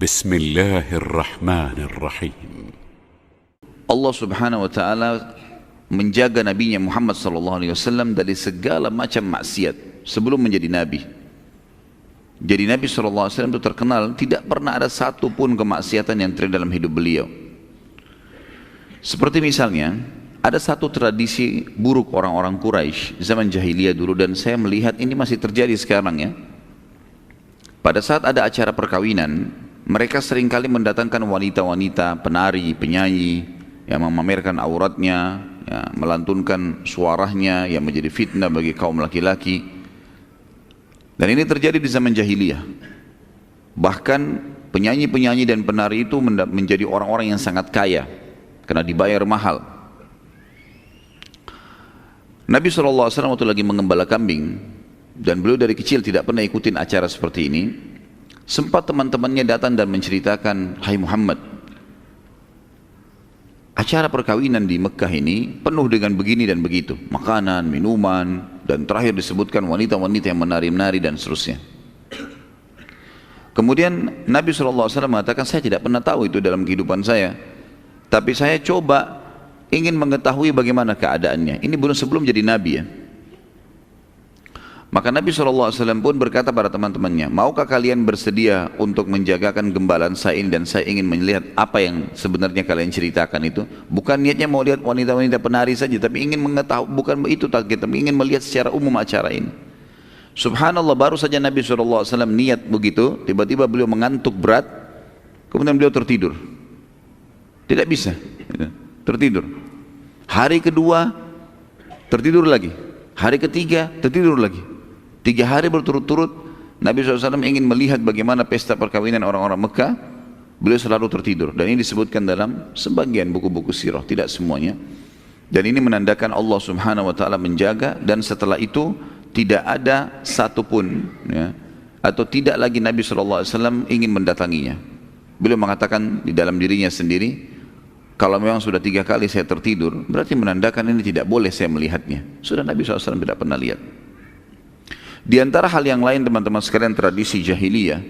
بسم الله الرحمن الرحيم. Allah subhanahu wa ta'ala menjaga Nabi Muhammad SAW dari segala macam maksiat sebelum menjadi Nabi. Jadi Nabi SAW itu terkenal tidak pernah ada satu pun kemaksiatan yang terjadi dalam hidup beliau. Seperti misalnya ada satu tradisi buruk orang-orang Quraisy zaman jahiliyah dulu, dan saya melihat ini masih terjadi sekarang ya. Pada saat ada acara perkawinan, mereka seringkali mendatangkan wanita-wanita, penari, penyanyi yang memamerkan auratnya, ya, melantunkan suaranya yang menjadi fitnah bagi kaum laki-laki. Dan ini terjadi di zaman jahiliyah. Bahkan penyanyi-penyanyi dan penari itu menjadi orang-orang yang sangat kaya karena dibayar mahal. Nabi SAW waktu lagi mengembala kambing, dan beliau dari kecil tidak pernah ikutin acara seperti ini. Sempat teman-temannya datang dan menceritakan, "Hai Muhammad, acara perkawinan di Mekah ini penuh dengan begini dan begitu, makanan, minuman, dan terakhir disebutkan wanita-wanita yang menari-menari dan seterusnya." Kemudian Nabi SAW mengatakan, "Saya tidak pernah tahu itu dalam kehidupan saya, tapi saya coba ingin mengetahui bagaimana keadaannya." Ini belum sebelum jadi Nabi ya. Maka Nabi SAW pun berkata pada teman-temannya, "Maukah kalian bersedia untuk menjagakan gembalaan saya ini, dan saya ingin melihat apa yang sebenarnya kalian ceritakan itu." Bukan niatnya mau lihat wanita-wanita penari saja, tapi ingin mengetahui, bukan itu target, tapi ingin melihat secara umum acara ini. Subhanallah, baru saja Nabi SAW niat begitu, tiba-tiba beliau mengantuk berat, kemudian beliau tertidur. Tidak bisa, tertidur. Hari kedua, tertidur lagi. Hari ketiga, tertidur lagi. 3 hari berturut-turut Nabi SAW ingin melihat bagaimana pesta perkawinan orang-orang Mekah. Beliau selalu tertidur, dan ini disebutkan dalam sebagian buku-buku sirah, tidak semuanya. Dan ini menandakan Allah Subhanahu wa ta'ala menjaga, dan setelah itu tidak ada satupun ya, atau tidak lagi Nabi SAW ingin mendatanginya. Beliau mengatakan di dalam dirinya sendiri, kalau memang sudah 3 kali saya tertidur, berarti menandakan ini tidak boleh saya melihatnya. Sudah Nabi SAW tidak pernah lihat. Di antara hal yang lain teman-teman sekalian, tradisi jahiliyah,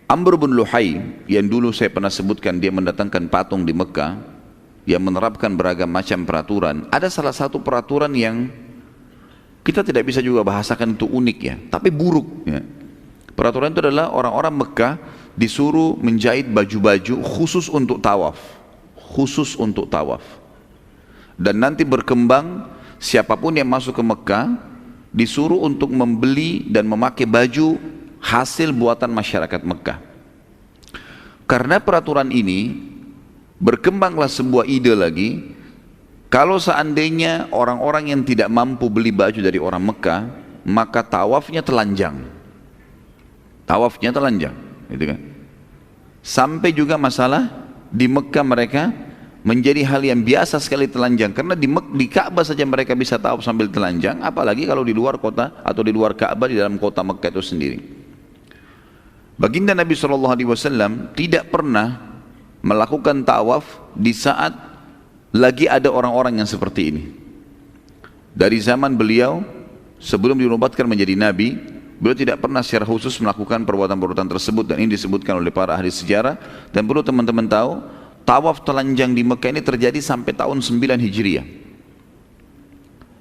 Amr bin Luhai yang dulu saya pernah sebutkan, dia mendatangkan patung di Mekah, dia menerapkan beragam macam peraturan. Ada salah satu peraturan yang kita tidak bisa juga bahasakan itu unik ya, tapi buruk ya. Peraturan itu adalah orang-orang Mekah disuruh menjahit baju-baju khusus untuk tawaf, khusus untuk tawaf. Dan nanti berkembang, siapapun yang masuk ke Mekah disuruh untuk membeli dan memakai baju hasil buatan masyarakat Mekah. Karena peraturan ini, berkembanglah sebuah ide lagi, kalau seandainya orang-orang yang tidak mampu beli baju dari orang Mekah, maka tawafnya telanjang. Tawafnya telanjang, gitu kan? Sampai juga masalah di Mekah mereka menjadi hal yang biasa sekali telanjang, karena di Ka'bah saja mereka bisa tawaf sambil telanjang, apalagi kalau di luar kota atau di luar Ka'bah, di dalam kota Mekah itu sendiri. Baginda Nabi SAW tidak pernah melakukan tawaf di saat lagi ada orang-orang yang seperti ini. Dari zaman beliau sebelum dinobatkan menjadi Nabi, beliau tidak pernah secara khusus melakukan perbuatan-perbuatan tersebut, dan ini disebutkan oleh para ahli sejarah. Dan perlu teman-teman tahu, tawaf telanjang di Mekah ini terjadi sampai tahun 9 Hijriah.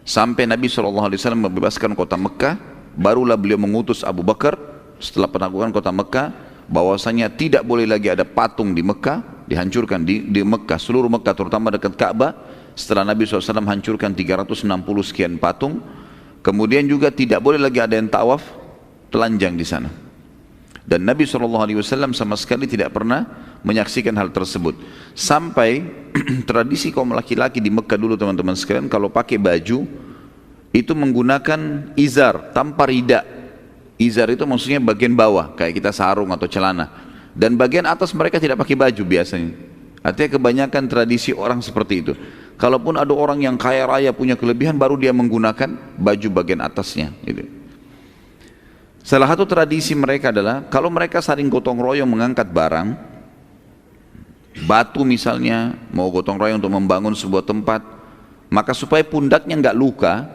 Sampai Nabi SAW membebaskan kota Mekah, barulah beliau mengutus Abu Bakar setelah penaklukan kota Mekah, bahwasanya tidak boleh lagi ada patung di Mekah, dihancurkan di Mekah, seluruh Mekah terutama dekat Ka'bah. Setelah Nabi SAW hancurkan 360 sekian patung, kemudian juga tidak boleh lagi ada yang tawaf telanjang di sana. Dan Nabi SAW sama sekali tidak pernah menyaksikan hal tersebut. Sampai tradisi kaum laki-laki di Mekah dulu teman-teman sekalian, kalau pakai baju itu menggunakan izar tanpa rida. Izar itu maksudnya bagian bawah, kayak kita sarung atau celana. Dan bagian atas mereka tidak pakai baju biasanya. Artinya kebanyakan tradisi orang seperti itu. Kalaupun ada orang yang kaya raya punya kelebihan, baru dia menggunakan baju bagian atasnya gitu. Salah satu tradisi mereka adalah kalau mereka saling gotong royong mengangkat barang, batu misalnya, mau gotong royong untuk membangun sebuah tempat, maka supaya pundaknya nggak luka,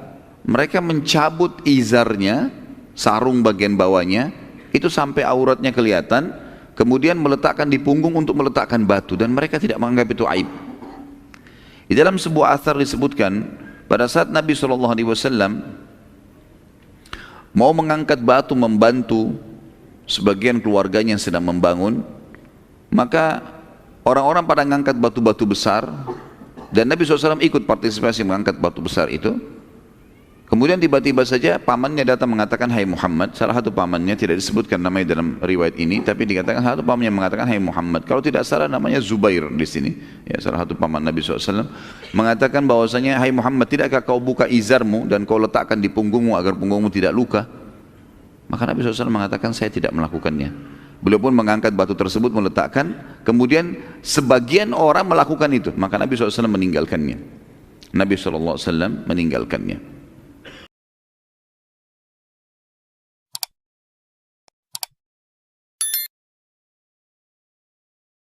mereka mencabut izarnya, sarung bagian bawahnya, itu sampai auratnya kelihatan, kemudian meletakkan di punggung untuk meletakkan batu, dan mereka tidak menganggap itu aib. Di dalam sebuah athar disebutkan, pada saat Nabi SAW mau mengangkat batu membantu sebagian keluarganya yang sedang membangun, maka orang-orang pada mengangkat batu-batu besar, dan Nabi SAW ikut partisipasi mengangkat batu besar itu. Kemudian tiba-tiba saja pamannya datang mengatakan, hai Muhammad. Salah satu pamannya, tidak disebutkan namanya dalam riwayat ini, tapi dikatakan salah satu pamannya mengatakan, hai Muhammad. Kalau tidak salah namanya Zubair di sini. Ya, salah satu paman Nabi SAW mengatakan bahwasanya, hai Muhammad, tidakkah kau buka izarmu dan kau letakkan di punggungmu agar punggungmu tidak luka? Maka Nabi SAW mengatakan, saya tidak melakukannya. Beliau pun mengangkat batu tersebut, meletakkan, kemudian sebagian orang melakukan itu, maka Nabi SAW meninggalkannya. Nabi SAW meninggalkannya.